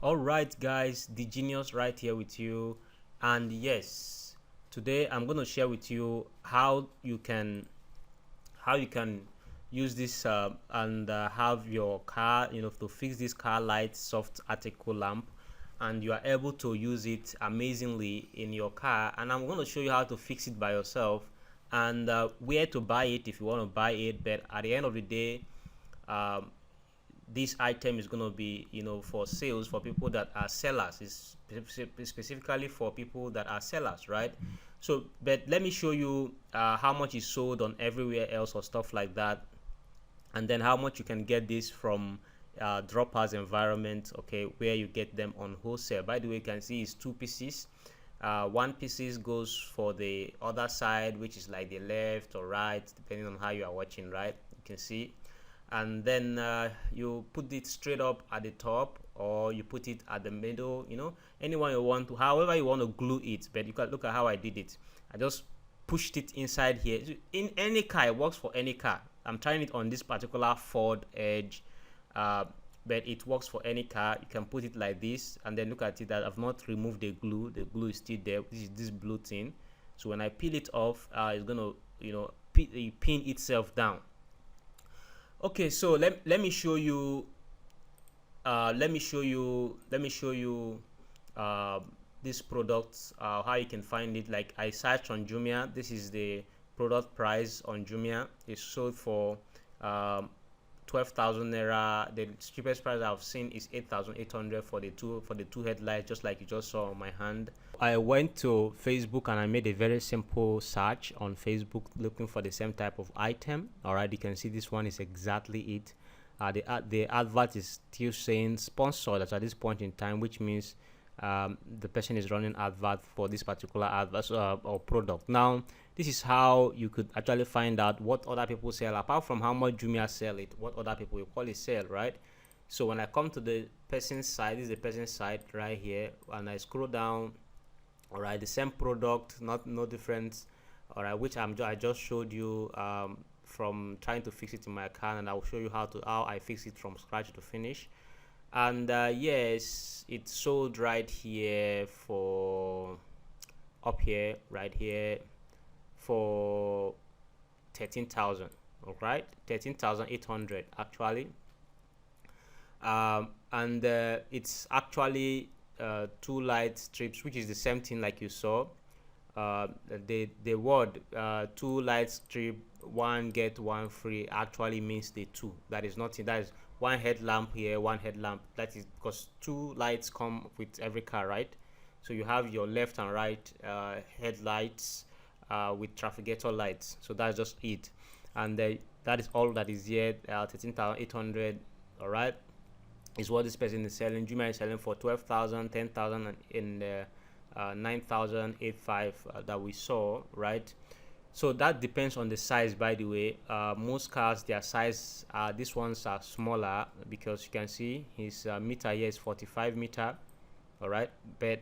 All right, guys, the genius right here with you. And yes, today I'm going to share with you how you can use this and have your car, to fix this car light soft article lamp, and you are able to use it amazingly in your car. And I'm going to show you how to fix it by yourself, and where to buy it if you want to buy it. But at the end of the day, um, this item is going to be, for sales, for people that are sellers. It's specifically for people that are sellers, right? So but let me show you how much is sold on everywhere else or stuff like that, and then how much you can get this from droppers environment, okay, where you get them on wholesale. By the way, you can see it's two pieces. One pieces goes for the other side, which is like the left or right, depending on how you are watching, right? You can see. And then you put it straight up at the top, or you put it at the middle, anyone you want to, however you want to glue it. But you can look at how I did it. I just pushed it inside here. In any car, it works for any car. I'm trying it on this particular Ford Edge, but it works for any car. You can put it like this, and then look at it that I've not removed the glue. The glue is still there. This is this blue thing. So when I peel it off, it's gonna pin itself down. Okay, so let me show you this product, how you can find it. Like, I searched on JUMIA. This is the product price on JUMIA. It's sold for 12,000 naira. The cheapest price I've seen is 8,800 for the two headlights, just like you just saw on my hand. I went to Facebook and I made a very simple search on Facebook looking for the same type of item. All right, you can see this one is exactly it. The advert is still saying sponsored at this point in time, which means the person is running advert for this particular advert or product. Now, this is how you could actually find out what other people sell, apart from how much Jumia sell it, what other people will call it sell, right? So when I come to the person's side, this is the person's side right here, and I scroll down. All right, the same product, no difference. All right, which I just showed you from trying to fix it in my car, and I'll show you how I fix it from scratch to finish. And yes, it's sold right here for up here, right here, for 13,000. all right, 13,800 actually. And it's actually two light strips, which is the same thing like you saw. The word two light strip, one get one free, actually means the two. That is nothing. That is one headlamp here, one headlamp. That is because two lights come with every car, right? So you have your left and right headlights with trafficator lights. So that's just it. And that is all that is here. 13,800. all right, is what this person is selling. JUMIA is selling for 12,000, 10,000, and 9,085 that we saw, right? So that depends on the size, by the way. Most cars, their size, these ones are smaller, because you can see his meter here is 45 meter, all right? But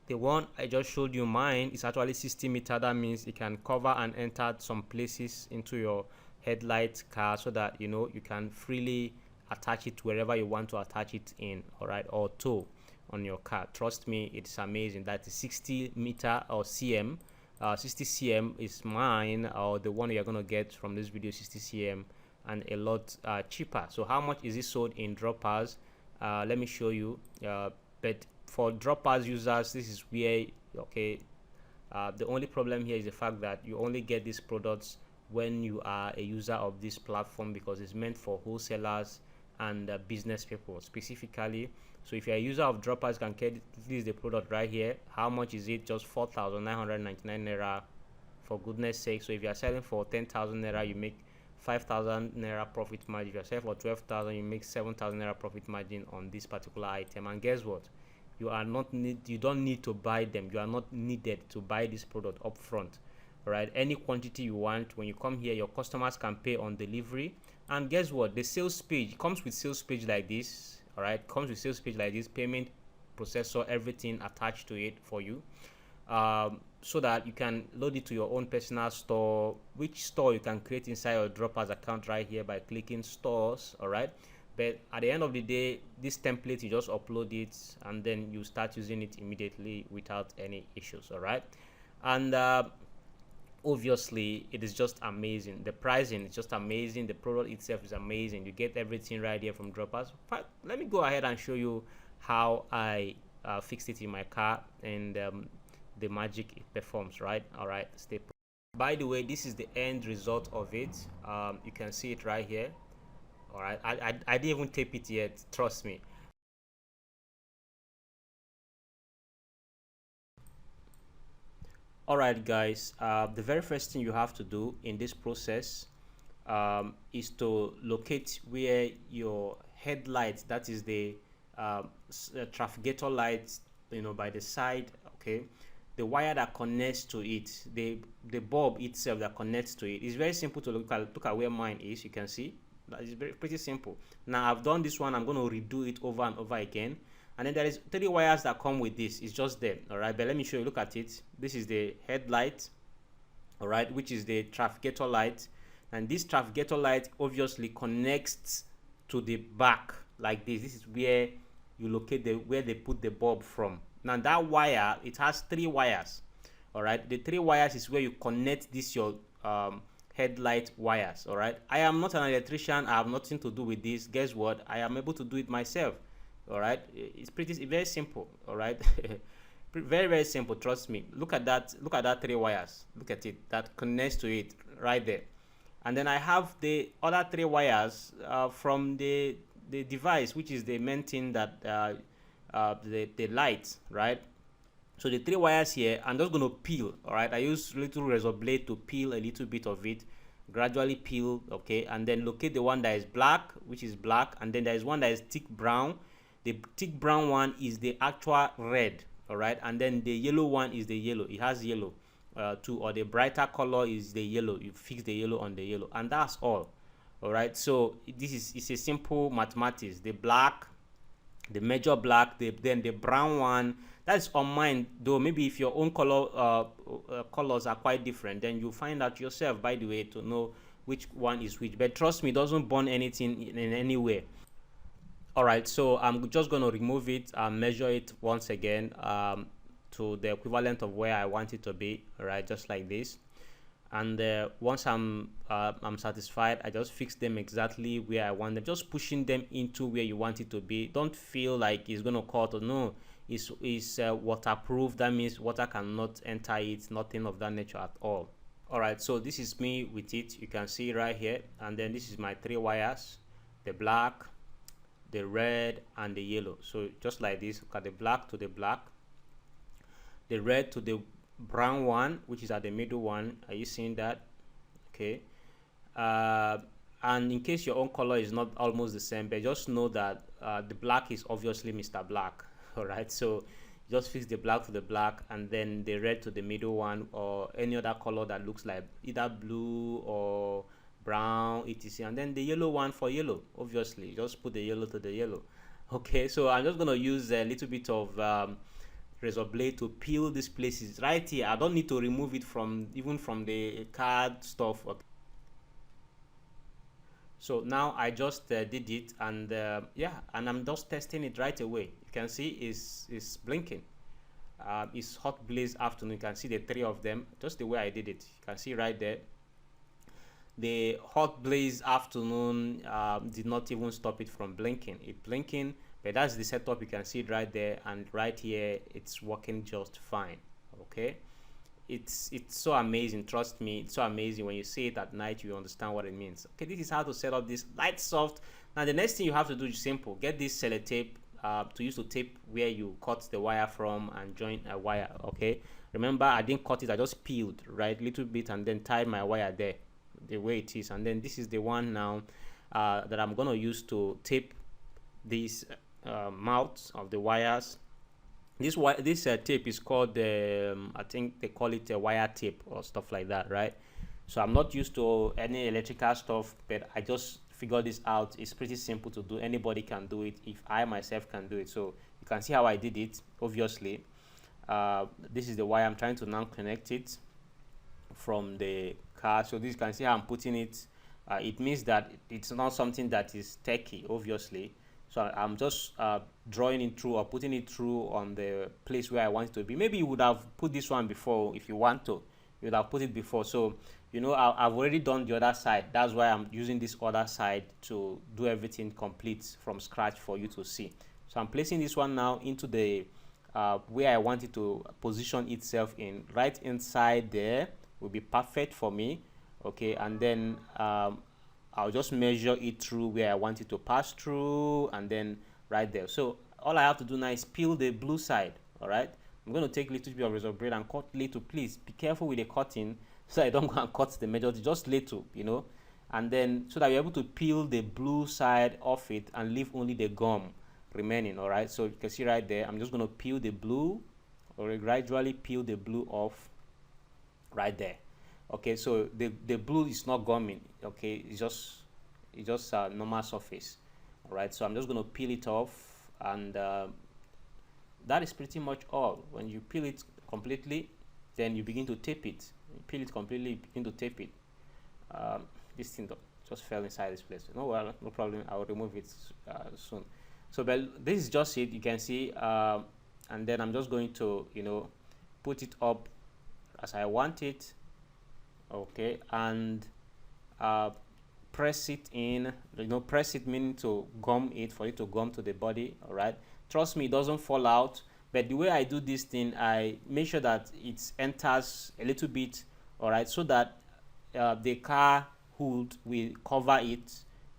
the one I just showed you, mine, is actually 60 meter. That means it can cover and enter some places into your headlight car, so that you can freely attach it wherever you want to attach it in, all right, or tow on your car. Trust me, it's amazing. That is 60 meter or cm. 60 cm is mine, or the one you're gonna get from this video, 60 cm, and a lot cheaper. So how much is it sold in droppers? Let me show you. But for droppers users, this is where, okay, the only problem here is the fact that you only get these products when you are a user of this platform, because it's meant for wholesalers and business people specifically. So if you're a user of droppers, you can get this, the product right here. How much is it? Just 4,999 naira, for goodness sake. So if you're selling for 10,000 naira, you make 5,000 naira profit margin. If you're selling for 12,000, you make 7,000 naira profit margin on this particular item. And guess what? You don't need to buy them. You are not needed to buy this product up front. All right, any quantity you want, when you come here, your customers can pay on delivery. And guess what? The sales page comes with sales page like this. All right, comes with sales page like this, payment processor, everything attached to it for you, so that you can load it to your own personal store, which store you can create inside your droppers account right here by clicking stores. All right, But at the end of the day, this template, you just upload it and then you start using it immediately without any issues. All right. And obviously it is just amazing. The pricing is just amazing. The product itself is amazing. You get everything right here from Droppers. But let me go ahead and show you how I fixed it in my car, and the magic it performs. Right. All right, stay. By the way, this is the end result of it. You can see it right here. All right, I didn't even tape it yet, trust me. All right, guys, the very first thing you have to do in this process is to locate where your headlight, that is the trafficator light, by the side. Okay, the wire that connects to it, the bulb itself that connects to it. It's very simple to look at where mine is. You can see that is pretty simple. Now I've done this one. I'm going to redo it over and over again. And then there is 3 wires that come with this. It's just there. All right, but let me show you. Look at it. This is the headlight, all right, which is the trafficator light, and this trafficator light obviously connects to the back like this. This is where you locate where they put the bulb from. Now that wire, it has 3 wires. All right, the 3 wires is where you connect this your headlight wires. All right, I am not an electrician. I have nothing to do with this. Guess what? I am able to do it myself. All right, it's very simple. All right. Very simple, trust me. Look at that 3 wires. Look at it, that connects to it right there. And then I have the other 3 wires from the device, which is the main thing that the light, right? So the 3 wires here, I'm just going to peel. All right, I use little razor blade to peel a little bit of it, gradually peel. Okay, and then locate the one that is black, which is black, and then there is one that is thick brown. The thick brown one is the actual red. All right, and then the yellow one is the yellow. It has yellow too, or the brighter color is the yellow. You fix the yellow on the yellow, and that's all. All right, so it's a simple mathematics. The black, the major black, then the brown one, that's on mine. Though maybe if your own colors are quite different, then you find out yourself, by the way, to know which one is which. But trust me, it doesn't burn anything in any way. All right, so I'm just going to remove it and measure it once again to the equivalent of where I want it to be. All right, just like this. And once I'm satisfied, I just fix them exactly where I want them, just pushing them into where you want it to be. Don't feel like it's going to cut, or no, it's waterproof. That means water cannot enter it, nothing of that nature at all. All right, so this is me with it. You can see right here. And then this is my 3 wires, the black, the red, and the yellow. So just like this, look at the black to the black, the red to the brown one, which is at the middle one. Are you seeing that? Okay. And in case your own color is not almost the same, but just know that the black is obviously Mr. Black. All right, so just fix the black to the black, and then the red to the middle one, or any other color that looks like either blue or brown, etc. And then the yellow one for yellow, obviously just put the yellow to the yellow. Okay, so I'm just going to use a little bit of razor blade to peel these places right here. I don't need to remove it even from the card stuff. Okay. So now I just did it, and yeah, and I'm just testing it right away. You can see it's blinking. It's hot blaze afternoon. You can see the 3 of them, just the way I did it. You can see right there. The hot blaze afternoon did not even stop it from blinking. It blinking, but that's the setup. You can see it right there, and right here it's working just fine. Okay, it's so amazing. Trust me, it's so amazing. When you see it at night, you understand what it means. Okay, this is how to set up this light soft. Now the next thing you have to do is simple. Get this sellotape to use to tape where you cut the wire from and join a wire. Okay, remember I didn't cut it, I just peeled right little bit and then tied my wire there the way it is. And then this is the one now that I'm going to use to tape these mouths of the wires. This tape is called I think they call it a wire tape or stuff like that, right? So I'm not used to any electrical stuff, but I just figured this out. It's pretty simple to do. Anybody can do it if I myself can do it. So you can see how I did it. Obviously this is the wire. I'm trying to now connect it from the car. So this, you can see how I'm putting it it means that it's not something that is techy, obviously. So I'm just drawing it through or putting it through on the place where I want it to be. Maybe you would have put this one before if you want to. You would have put it before. So, you know, I've already done the other side. That's why I'm using this other side to do everything complete from scratch for you to see. So I'm placing this one now into the where I want it to position itself in. Right inside there will be perfect for me. Okay, and then I'll just measure it through where I want it to pass through, and then right there. So all I have to do now is peel the blue side. All right, I'm going to take a little bit of razor blade and cut little. Please be careful with the cutting so I don't go and cut the majority, just little, you know, and then so that you're able to peel the blue side off it and leave only the gum remaining. All right, so you can see right there, I'm just going to peel the blue, or gradually peel the blue off right there. Okay, so the blue is not gumming. Okay, it's just a normal surface. All right, so I'm just going to peel it off, and that is pretty much all. When you peel it completely, then you begin to tape it. You peel it completely, begin to tape it. This thing just fell inside this place. No, well, no problem. I'll remove it soon. So, but this is just it. You can see, and then I'm just going to, you know, put it up as I want it. Okay, and press it in. You know, press it meaning to gum it, for it to gum to the body. All right, trust me, it doesn't fall out. But the way I do this thing, I make sure that it enters a little bit. All right, so that the car hood will cover it.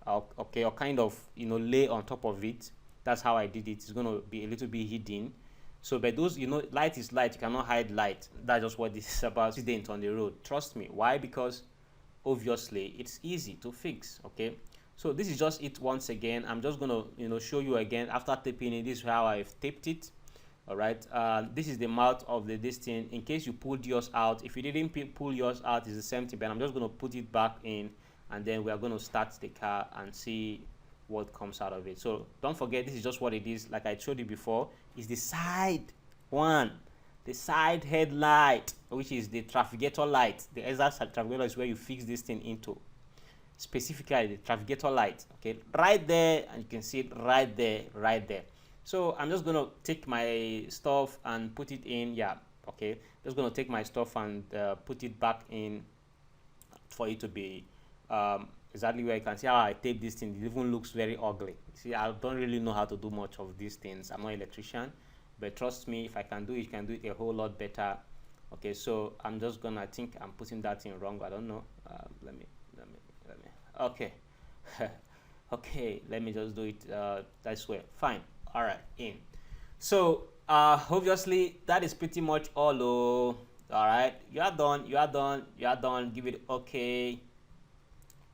Okay, or kind of, you know, lay on top of it. That's how I did it. It's going to be a little bit hidden. So, but those, you know, light is light. You cannot hide light. That's just what this is about. Accident on the road. Trust me. Why? Because obviously it's easy to fix. Okay. So this is just it once again. I'm just gonna, you know, show you again after taping it. This is how I've taped it. All right. This is the mouth of this thing. In case you pulled yours out, if you didn't pull yours out, it's the same thing. But I'm just gonna put it back in, and then we are gonna start the car and see what comes out of it. So don't forget, this is just what it is. Like I showed you before, is the side one, the side headlight, which is the trafficator light. The exact trafficator is where you fix this thing into, specifically the trafficator light. Okay, right there, and you can see it right there, right there. So I'm just gonna take my stuff and put it in. Yeah, okay, just gonna take my stuff and put it back in for it to be exactly where you can see how I tape this thing. It even looks very ugly. See, I don't really know how to do much of these things. I'm not an electrician, but trust me, if I can do it, you can do it a whole lot better. Okay, so I'm just gonna, I think I'm putting that in wrong. I don't know. Let me. Okay. Okay, let me just do it this way. Fine. All right, in. So obviously that is pretty much all. All right, you are done. You are done. You are done. Give it okay.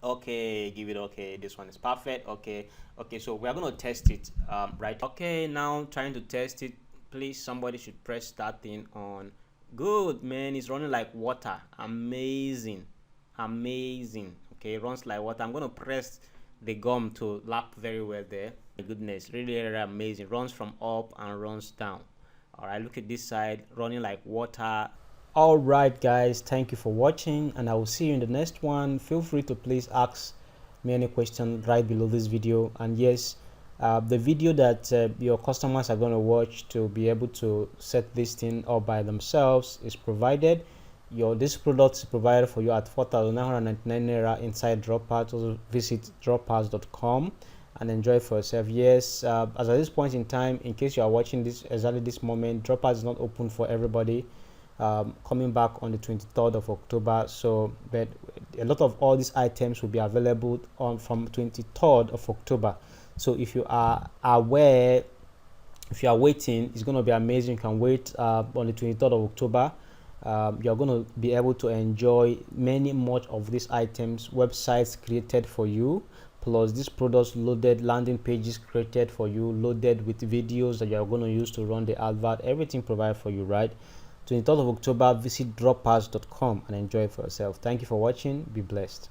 Okay, give it okay. This one is perfect. Okay, okay, so we are going to test it, right? Okay, now trying to test it. Please, somebody should press that thing on. Good, man. It's running like water. Amazing, amazing. Okay, it runs like water. I'm going to press the gum to lap very well there. My goodness, really, really amazing. Runs from up and runs down. All right, look at this side, running like water. All right, guys, thank you for watching, and I will see you in the next one. Feel free to please ask me any question right below this video. And yes, the video that your customers are going to watch to be able to set this thing up by themselves is provided. This product is provided for you at 4,999 naira inside Dropart. Also visit dropart.com and enjoy for yourself. Yes, as at this point in time, in case you are watching this exactly this moment, Dropart is not open for everybody. Coming back on the 23rd of October, so but a lot of all these items will be available on from 23rd of October. So if you are aware, if you are waiting, it's going to be amazing. You can wait on the 23rd of October. You're going to be able to enjoy many much of these items, websites created for you, plus these products loaded, landing pages created for you, loaded with videos that you're going to use to run the advert, everything provided for you, right? 23rd of October, visit dropart.com and enjoy it for yourself. Thank you for watching. Be blessed.